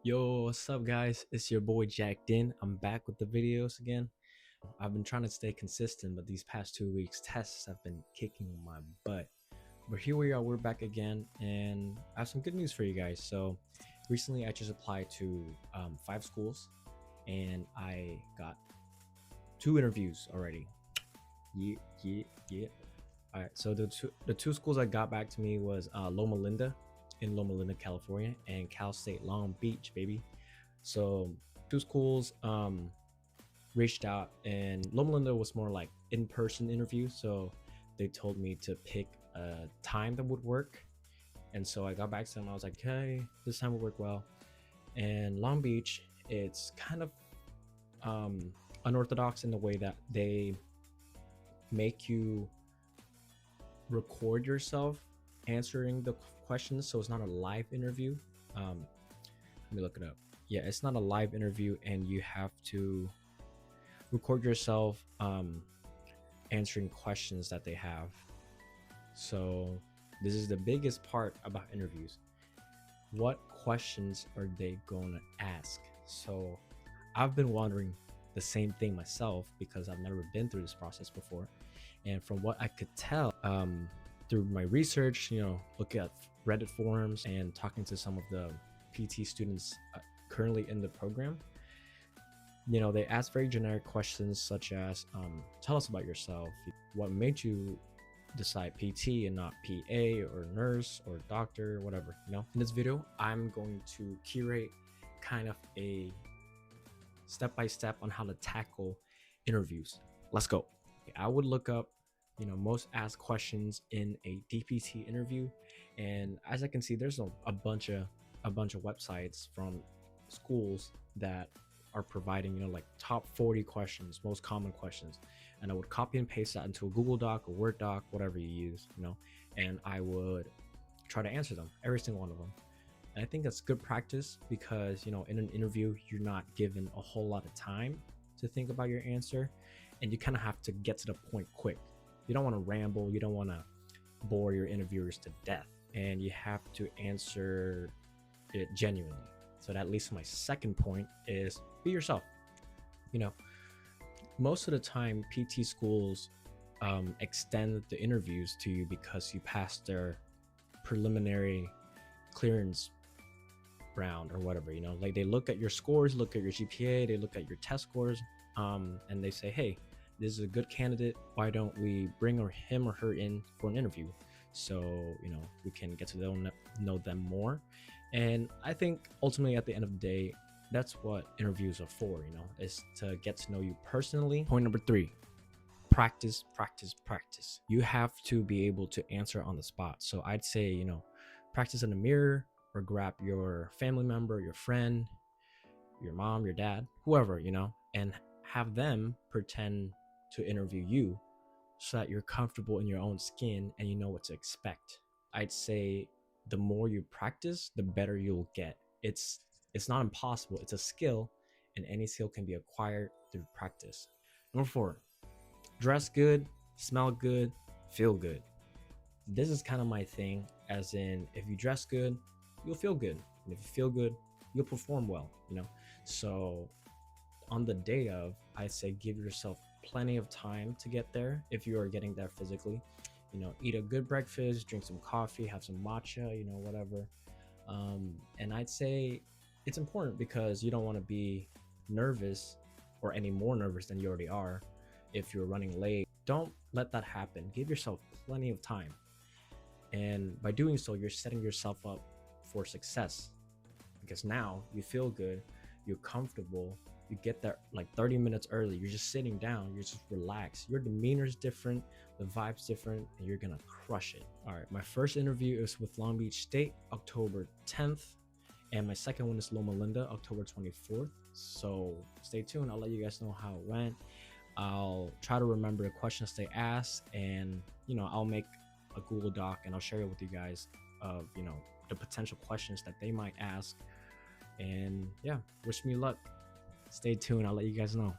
Yo, what's up, guys? It's your boy Jacked In. I'm back with the videos again. I've been trying to stay consistent, but these past 2 weeks, tests have been kicking my butt. But here we are, we're back again, and I have some good news for you guys. So, recently I just applied to 5 schools, and I got 2 interviews already. Yeah. All right, so the two schools that got back to me was Loma Linda in Loma Linda, California, and Cal State Long Beach, baby. So 2 schools reached out, and Loma Linda was more like in-person interview. So they told me to pick a time that would work, and so I got back to them. I was like, "Hey, this time will work well." And Long Beach, it's kind of unorthodox in the way that they make you record yourself answering the questions, so it's not a live interview. Let me look it up. Yeah, it's not a live interview, and you have to record yourself answering questions that they have. So this is the biggest part about interviews. What questions are they gonna ask? So I've been wondering the same thing myself because I've never been through this process before. And from what I could tell through my research, looking at Reddit forums and talking to some of the PT students currently in the program, they ask very generic questions such as, tell us about yourself. What made you decide PT and not PA or nurse or doctor, whatever, In this video, I'm going to curate kind of a step-by-step on how to tackle interviews. Let's go. I would look up most asked questions in a DPT interview, and as I can see, there's a bunch of websites from schools that are providing like top 40 questions, most common questions, and I would copy and paste that into a Google Doc or Word doc, whatever you use, and I would try to answer them, every single one of them. And I think that's good practice because in an interview you're not given a whole lot of time to think about your answer, and you kind of have to get to the point quick. You don't want to ramble, you don't want to bore your interviewers to death, and you have to answer it genuinely. So that leads to my second point is be yourself. Most of the time PT schools extend the interviews to you because you passed their preliminary clearance round or whatever, like they look at your scores, look at your GPA, they look at your test scores, and they say, hey, this is a good candidate, why don't we bring him or her in for an interview, so we can get to know them more. And I think ultimately at the end of the day, that's what interviews are for, is to get to know you personally. Point number 3, practice. You have to be able to answer on the spot. So I'd say practice in the mirror, or grab your family member, your friend, your mom, your dad, whoever, and have them pretend to interview you so that you're comfortable in your own skin and you know what to expect. I'd say the more you practice, the better you'll get. It's not impossible, it's a skill, and any skill can be acquired through practice. Number 4, dress good, smell good, feel good. This is kind of my thing, as in, if you dress good, you'll feel good, and if you feel good, you'll perform well, So on the day of, I say give yourself plenty of time to get there. If you are getting there physically, eat a good breakfast, drink some coffee, have some matcha, whatever. And I'd say it's important because you don't want to be nervous or any more nervous than you already are if you're running late. Don't let that happen. Give yourself plenty of time, and by doing so, you're setting yourself up for success, because now you feel good, you're comfortable, you get there like 30 minutes early, you're just sitting down, you're just relaxed, your demeanor is different, the vibe's different, and you're gonna crush it. All right, my first interview is with Long Beach State, October 10th, and my second one is Loma Linda, October 24th. So stay tuned, I'll let you guys know how it went. I'll try to remember the questions they asked, and I'll make a Google Doc and I'll share it with you guys of the potential questions that they might ask. And yeah, wish me luck. Stay tuned, I'll let you guys know.